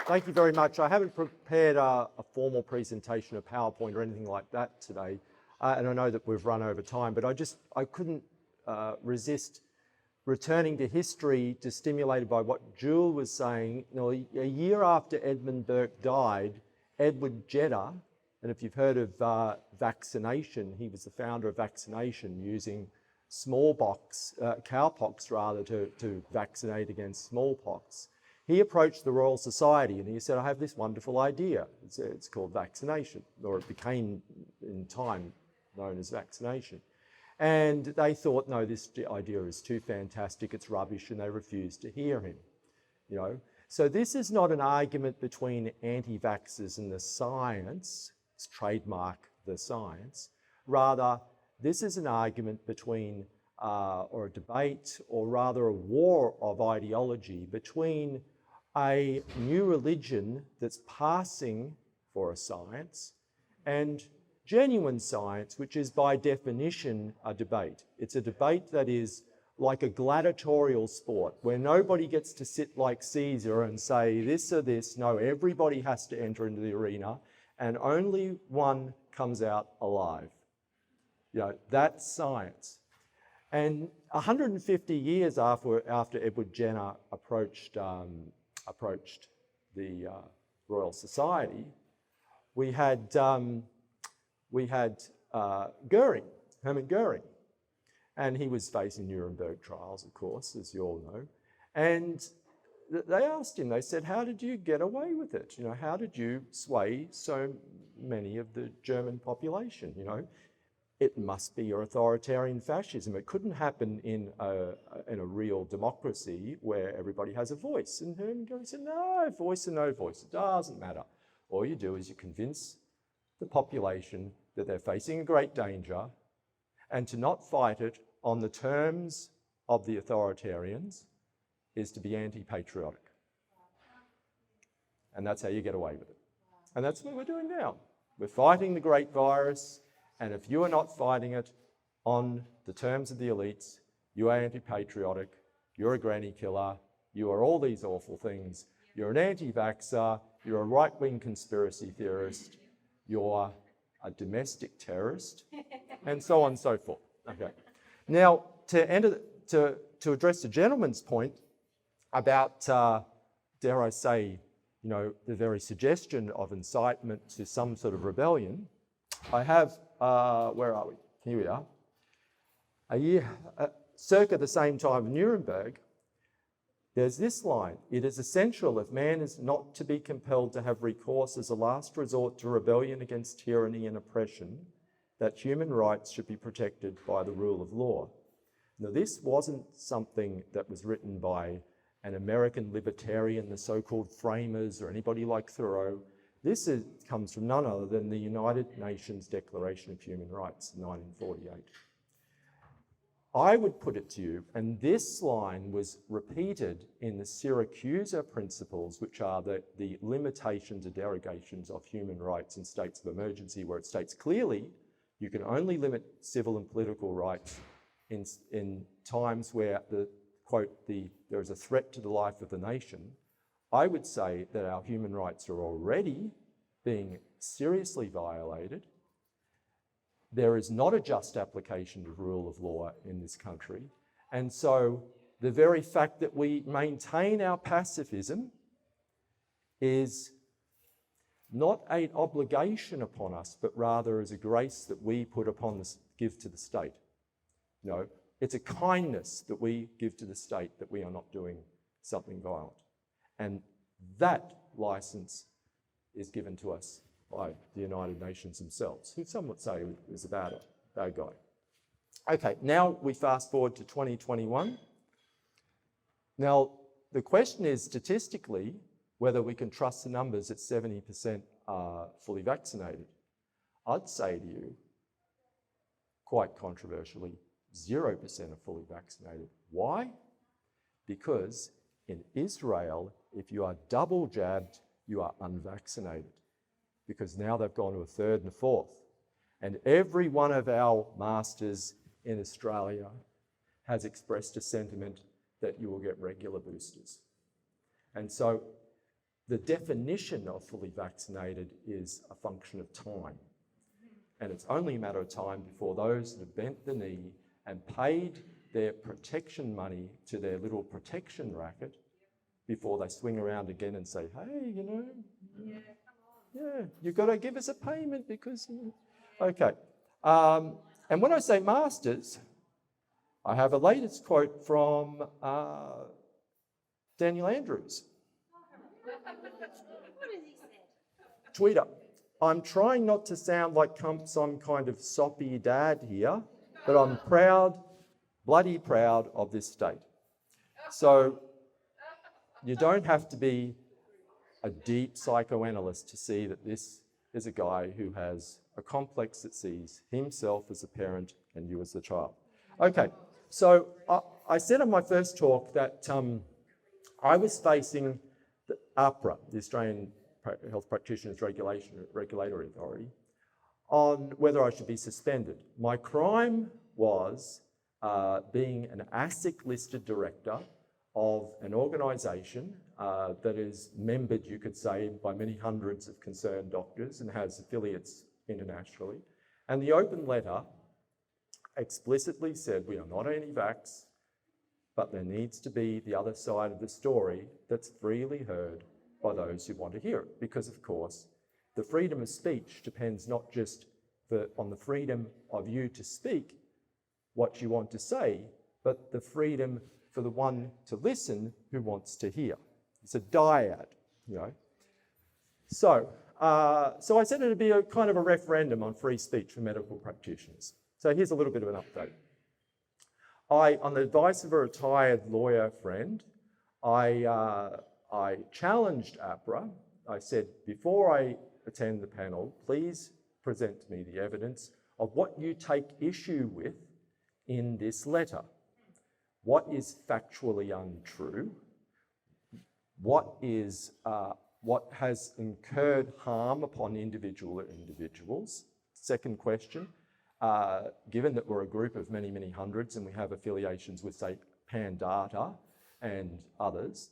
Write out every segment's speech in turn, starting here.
Thank you very much. I haven't prepared a formal presentation of PowerPoint or anything like that today, and I know that we've run over time, but I couldn't resist returning to history, just stimulated by what Jules was saying. You know, a year after Edmund Burke died, Edward Jenner, and if you've heard of vaccination, he was the founder of vaccination, using cowpox rather, to vaccinate against smallpox. He approached the Royal Society and he said, I have this wonderful idea. It's called vaccination, or it became in time known as vaccination. And they thought, no, this idea is too fantastic, it's rubbish, and they refused to hear him. You know? So this is not an argument between anti-vaxxers and the science, it's trademark the science. Rather, this is an argument between, or a debate, or rather a war of ideology between a new religion that's passing for a science and genuine science, which is by definition a debate. It's a debate that is like a gladiatorial sport where nobody gets to sit like Caesar and say this or this. No, everybody has to enter into the arena and only one comes out alive. You know, that's science. And 150 years after Edward Jenner approached the Royal Society, we had Goering, Hermann Goering, and he was facing Nuremberg trials, of course, as you all know. And they asked him, they said, how did you get away with it? You know, how did you sway so many of the German population? You know, it must be your authoritarian fascism. It couldn't happen in a real democracy where everybody has a voice. And Hermann Goering said, no, voice or no voice, it doesn't matter. All you do is you convince the population that they're facing a great danger and to not fight it on the terms of the authoritarians is to be anti-patriotic. And that's how you get away with it. And that's what we're doing now. We're fighting the great virus, and if you are not fighting it on the terms of the elites, you are anti-patriotic, you're a granny killer, you are all these awful things, you're an anti-vaxxer, you're a right-wing conspiracy theorist, you're a domestic terrorist, and so on and so forth. Okay. Now, to address the gentleman's point about, dare I say, you know, the very suggestion of incitement to some sort of rebellion, I have, where are we? Here we are. A year, circa the same time of Nuremberg, there's this line: it is essential, if man is not to be compelled to have recourse as a last resort to rebellion against tyranny and oppression, that human rights should be protected by the rule of law. Now, this wasn't something that was written by an American libertarian, the so-called framers, or anybody like Thoreau. This comes from none other than the United Nations Declaration of Human Rights in 1948. I would put it to you, and this line was repeated in the Syracusa Principles, which are the limitations or derogations of human rights in states of emergency, where it states clearly you can only limit civil and political rights in times where there is a threat to the life of the nation. I would say that our human rights are already being seriously violated. There is not a just application of rule of law in this country. And so the very fact that we maintain our pacifism is not an obligation upon us, but rather as a grace that we give to the state. No, it's a kindness that we give to the state that we are not doing something violent. And that license is given to us by the United Nations themselves, who some would say is a bad guy. Okay, now we fast forward to 2021. Now, the question is statistically whether we can trust the numbers that 70% are fully vaccinated. I'd say to you, quite controversially, 0% are fully vaccinated. Why? Because in Israel, if you are double jabbed, you are unvaccinated, because now they've gone to a third and a fourth. And every one of our masters in Australia has expressed a sentiment that you will get regular boosters. And so the definition of fully vaccinated is a function of time. And it's only a matter of time before those that have bent the knee and paid their protection money to their little protection racket before they swing around again and say, hey, you know, you've got to give us a payment because, okay. And when I say masters, I have a latest quote from Daniel Andrews. What has he said? Tweeter. I'm trying not to sound like some kind of soppy dad here, but I'm proud, bloody proud of this state. So you don't have to be a deep psychoanalyst to see that this is a guy who has a complex that sees himself as a parent and you as a child. Okay, so I said in my first talk that I was facing the AHPRA, the Australian Health Practitioners Regulatory Authority, on whether I should be suspended. My crime was being an ASIC listed director of an organisation that is membered, you could say, by many hundreds of concerned doctors and has affiliates internationally. And the open letter explicitly said, we are not anti-vax, but there needs to be the other side of the story that's freely heard by those who want to hear it. Because, of course, the freedom of speech depends not just on the freedom of you to speak what you want to say, but the freedom for the one to listen who wants to hear. It's a dyad, you know. So I said it'd be a kind of a referendum on free speech for medical practitioners. So here's a little bit of an update. On the advice of a retired lawyer friend, I challenged AHPRA. I said, before I attend the panel, please present to me the evidence of what you take issue with in this letter. What is factually untrue? What has incurred harm upon individuals? Second question, given that we're a group of many, many hundreds and we have affiliations with, say, Pandata and others,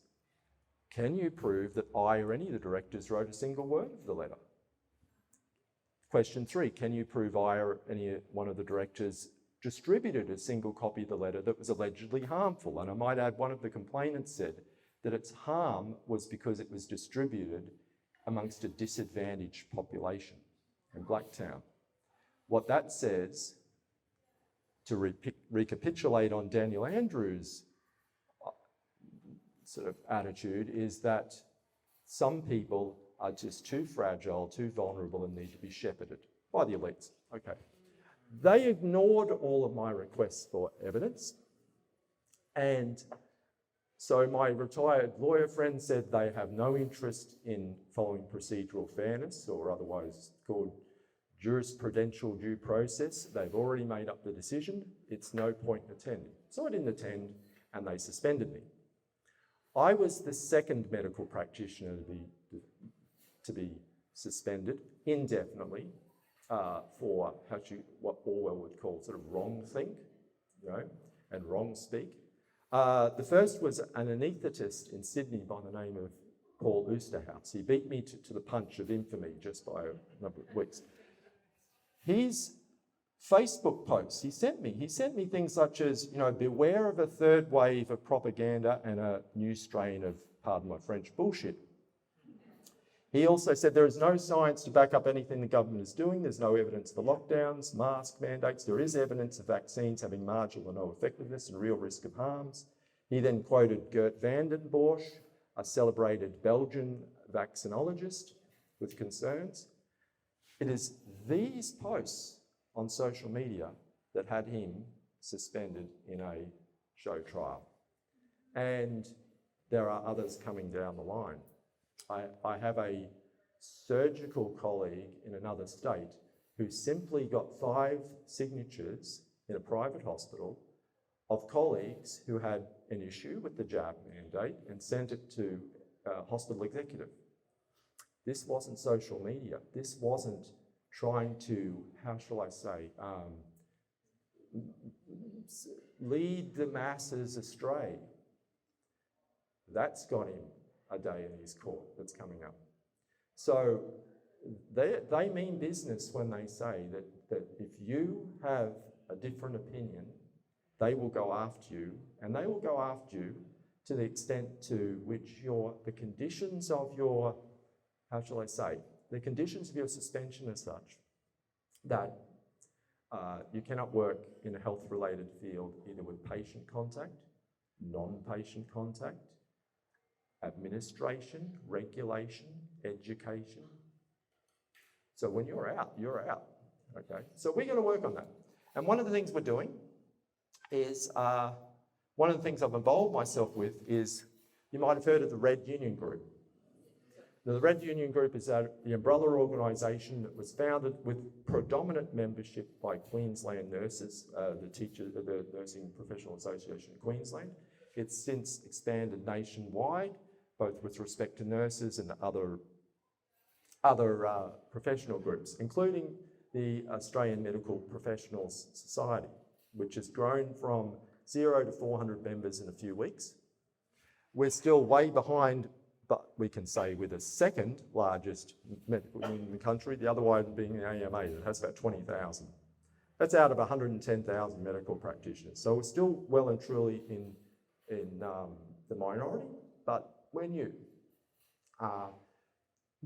can you prove that I or any of the directors wrote a single word of the letter? Question 3, can you prove I or any one of the directors distributed a single copy of the letter that was allegedly harmful? And I might add, one of the complainants said that its harm was because it was distributed amongst a disadvantaged population in Blacktown. What that says, to recapitulate on Daniel Andrews' sort of attitude, is that some people are just too fragile, too vulnerable, and need to be shepherded by the elites. Okay. They ignored all of my requests for evidence, and so my retired lawyer friend said they have no interest in following procedural fairness, or otherwise called jurisprudential due process. They've already made up the decision. It's no point in attending. So I didn't attend, and they suspended me. I was the second medical practitioner to be suspended indefinitely for what Orwell would call sort of wrong think, you know, and wrong speak. The first was an anaesthetist in Sydney by the name of Paul Oosterhouse. He beat me to the punch of infamy just by a number of weeks. His Facebook posts he sent me things such as, you know, beware of a third wave of propaganda and a new strain of, pardon my French, bullshit. He also said there is no science to back up anything the government is doing. There's no evidence for lockdowns, mask mandates. There is evidence of vaccines having marginal or no effectiveness and real risk of harms. He then quoted Geert Vanden Bossche, a celebrated Belgian vaccinologist, with concerns. It is these posts on social media that had him suspended in a show trial. And there are others coming down the line. I have a surgical colleague in another state who simply got 5 signatures in a private hospital of colleagues who had an issue with the jab mandate and sent it to a hospital executive. This wasn't social media. This wasn't trying to, how shall I say, lead the masses astray. That's got him a day in his court that's coming up. So they mean business when they say that if you have a different opinion, they will go after you, and they will go after you to the extent to which the conditions of your, how shall I say, the conditions of your suspension are such that you cannot work in a health-related field either with patient contact, non-patient contact, administration, regulation, education. So when you're out, okay? So we're going to work on that. And one of the things we're doing is, one of the things I've involved myself with is, you might have heard of the Red Union Group. Now, the Red Union Group is the umbrella organisation that was founded with predominant membership by Queensland nurses, the Nursing Professional Association of Queensland. It's since expanded nationwide, both with respect to nurses and other professional groups, including the Australian Medical Professionals Society, which has grown from 0 to 400 members in a few weeks. We're still way behind, but we can say we're the second largest medical union in the country, the other one being the AMA that has about 20,000. That's out of 110,000 medical practitioners. So we're still well and truly in the minority, but we're new.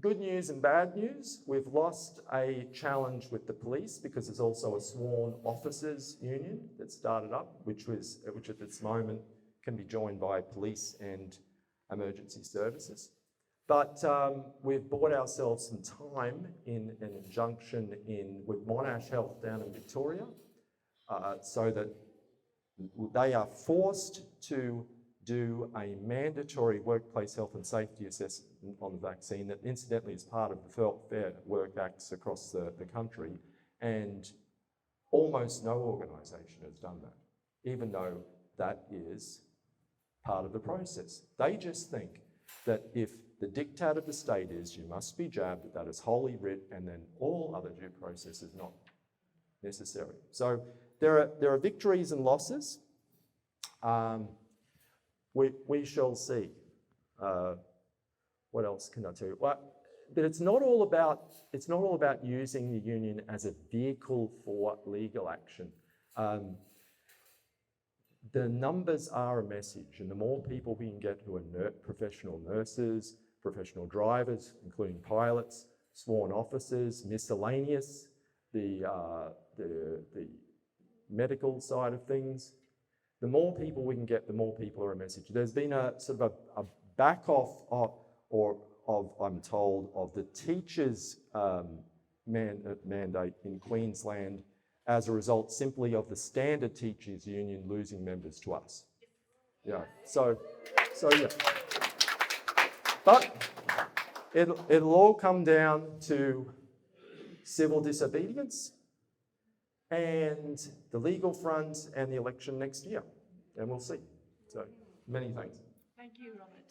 Good news and bad news, we've lost a challenge with the police because there's also a sworn officers union that started up, which at this moment can be joined by police and emergency services. But we've bought ourselves some time in an injunction with Monash Health down in Victoria, so that they are forced to do a mandatory workplace health and safety assessment on the vaccine that incidentally is part of the Fair Work Acts across the country, and almost no organisation has done that, even though that is part of the process. They just think that if the diktat of the state is you must be jabbed, that is holy writ, and then all other due process is not necessary. So there are victories and losses. We shall see. What else can I tell you? Well, but it's not all about using the union as a vehicle for legal action. The numbers are a message, and the more people we can get who are professional nurses, professional drivers, including pilots, sworn officers, miscellaneous, the medical side of things, the more people we can get, the more people are a message. There's been a sort of a back off I'm told, of the teachers' mandate in Queensland as a result simply of the standard teachers union losing members to us. Yeah, so yeah. But it'll all come down to civil disobedience and the legal front and the election next year, and we'll see. So, many thanks. Thank you, Robert.